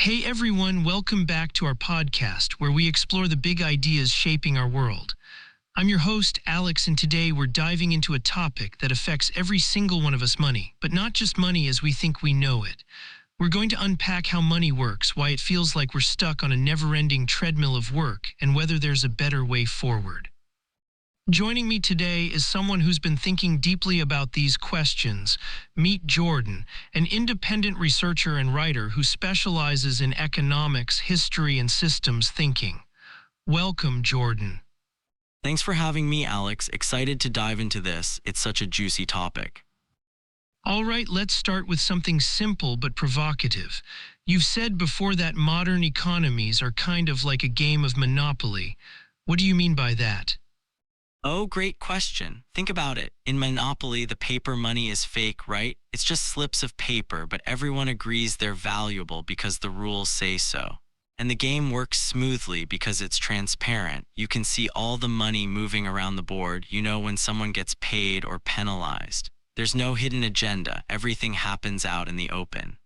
Hey everyone, welcome back to our podcast where we explore the big ideas shaping our world. I'm your host, Alex, and today we're diving into a topic that affects every single one of us: money, but not just money as we think we know it. We're going to unpack how money works, why it feels like we're stuck on a never-ending treadmill of work, and whether there's a better way forward. Joining me today is someone who's been thinking deeply about these questions. Meet Jordan, an independent researcher and writer who specializes in economics, history, and systems thinking. Welcome, Jordan. Thanks for having me, Alex. Excited to dive into this. It's such a juicy topic. All right, let's start with something simple but provocative. You've said before that modern economies are kind of like a game of Monopoly. What do you mean by that? Oh, great question. Think about it. In Monopoly, the paper money is fake, right? It's just slips of paper, but everyone agrees they're valuable because the rules say so. And the game works smoothly because it's transparent. You can see all the money moving around the board. You know when someone gets paid or penalized. There's no hidden agenda. Everything happens out in the open.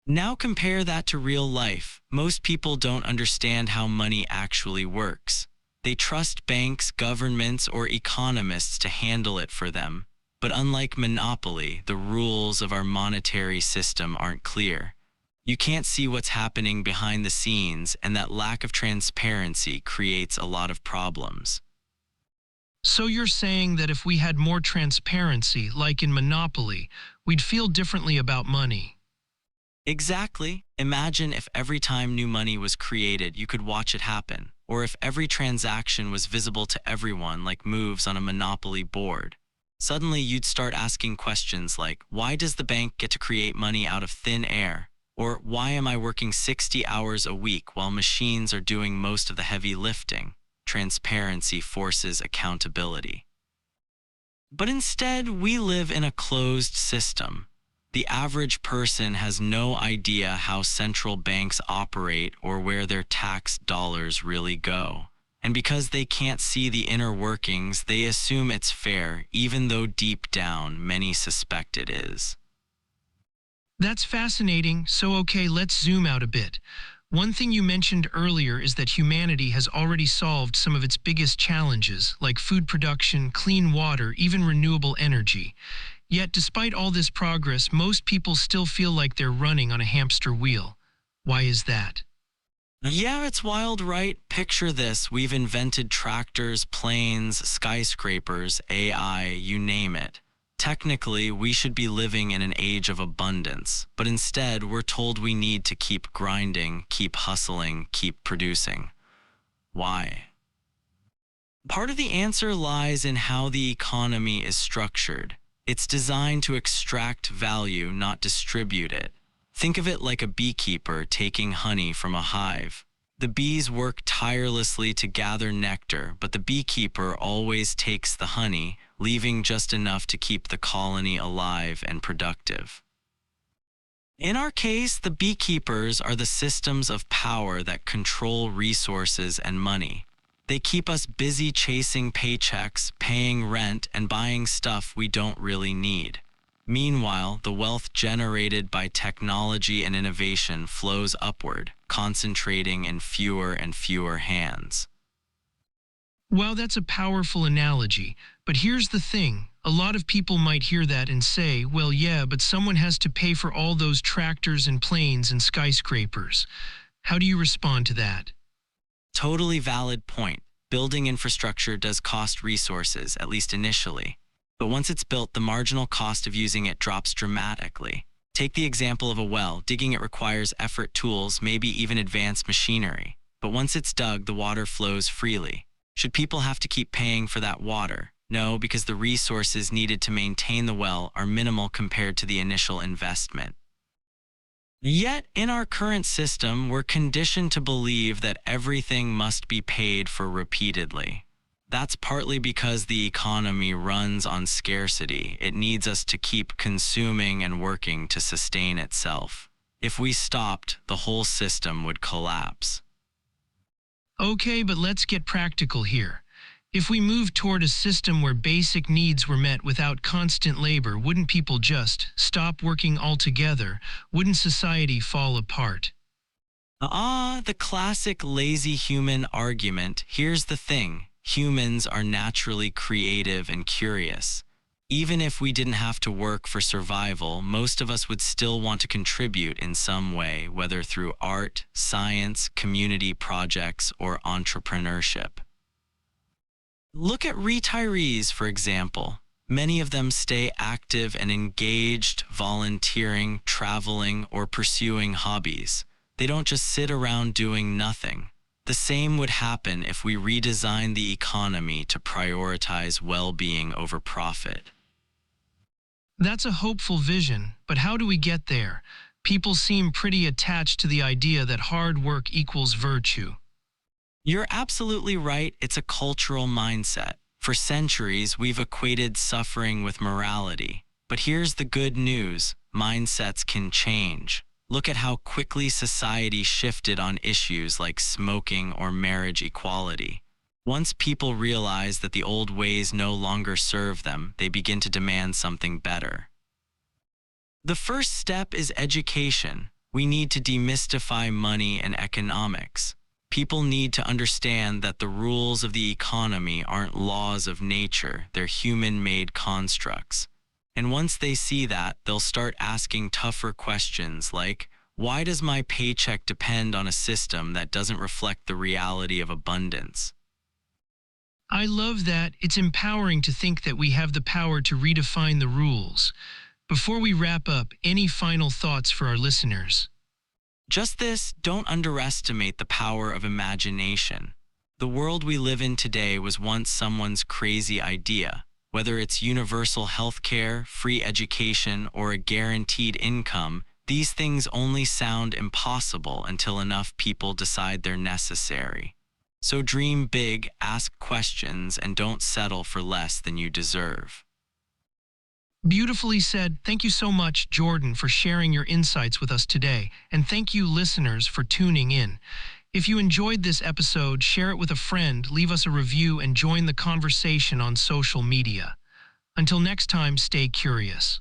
Now compare that to real life. Most people don't understand how money actually works. They trust banks, governments, or economists to handle it for them. But unlike Monopoly, the rules of our monetary system aren't clear. You can't see what's happening behind the scenes, and that lack of transparency creates a lot of problems. So you're saying that if we had more transparency, like in Monopoly, we'd feel differently about money? Exactly. Imagine if every time new money was created, you could watch it happen. Or if every transaction was visible to everyone, like moves on a Monopoly board. Suddenly you'd start asking questions like, why does the bank get to create money out of thin air? Or why am I working 60 hours a week while machines are doing most of the heavy lifting? Transparency forces accountability. But instead, we live in a closed system. The average person has no idea how central banks operate or where their tax dollars really go. And because they can't see the inner workings, they assume it's fair, even though deep down, many suspect it is. That's fascinating. So okay, let's zoom out a bit. One thing you mentioned earlier is that humanity has already solved some of its biggest challenges, like food production, clean water, even renewable energy. Yet, despite all this progress, most people still feel like they're running on a hamster wheel. Why is that? Yeah, it's wild, right? Picture this. We've invented tractors, planes, skyscrapers, AI, you name it. Technically, we should be living in an age of abundance, but instead, we're told we need to keep grinding, keep hustling, keep producing. Why? Part of the answer lies in how the economy is structured. It's designed to extract value, not distribute it. Think of it like a beekeeper taking honey from a hive. The bees work tirelessly to gather nectar, but the beekeeper always takes the honey, leaving just enough to keep the colony alive and productive. In our case, the beekeepers are the systems of power that control resources and money. They keep us busy chasing paychecks, paying rent, and buying stuff we don't really need. Meanwhile, the wealth generated by technology and innovation flows upward, concentrating in fewer and fewer hands. Wow, that's a powerful analogy. But here's the thing. A lot of people might hear that and say, well, yeah, but someone has to pay for all those tractors and planes and skyscrapers. How do you respond to that? Totally valid point. Building infrastructure does cost resources, at least initially. But once it's built, the marginal cost of using it drops dramatically. Take the example of a well. Digging it requires effort, tools, maybe even advanced machinery. But once it's dug, the water flows freely. Should people have to keep paying for that water? No, because the resources needed to maintain the well are minimal compared to the initial investment. Yet, in our current system, we're conditioned to believe that everything must be paid for repeatedly. That's partly because the economy runs on scarcity. It needs us to keep consuming and working to sustain itself. If we stopped, the whole system would collapse. Okay, but let's get practical here. If we moved toward a system where basic needs were met without constant labor, wouldn't people just stop working altogether? Wouldn't society fall apart? The classic lazy human argument. Here's the thing. Humans are naturally creative and curious. Even if we didn't have to work for survival, most of us would still want to contribute in some way, whether through art, science, community projects, or entrepreneurship. Look at retirees, for example. Many of them stay active and engaged, volunteering, traveling, or pursuing hobbies. They don't just sit around doing nothing. The same would happen if we redesigned the economy to prioritize well-being over profit. That's a hopeful vision, but how do we get there? People seem pretty attached to the idea that hard work equals virtue. You're absolutely right, it's a cultural mindset. For centuries, we've equated suffering with morality. But here's the good news, mindsets can change. Look at how quickly society shifted on issues like smoking or marriage equality. Once people realize that the old ways no longer serve them, they begin to demand something better. The first step is education. We need to demystify money and economics. People need to understand that the rules of the economy aren't laws of nature, they're human-made constructs. And once they see that, they'll start asking tougher questions like, why does my paycheck depend on a system that doesn't reflect the reality of abundance? I love that. It's empowering to think that we have the power to redefine the rules. Before we wrap up, any final thoughts for our listeners? Just this, don't underestimate the power of imagination. The world we live in today was once someone's crazy idea. Whether it's universal health care, free education, or a guaranteed income, these things only sound impossible until enough people decide they're necessary. So dream big, ask questions, and don't settle for less than you deserve. Beautifully said. Thank you so much, Jordan, for sharing your insights with us today. And thank you, listeners, for tuning in. If you enjoyed this episode, share it with a friend, leave us a review, and join the conversation on social media. Until next time, stay curious.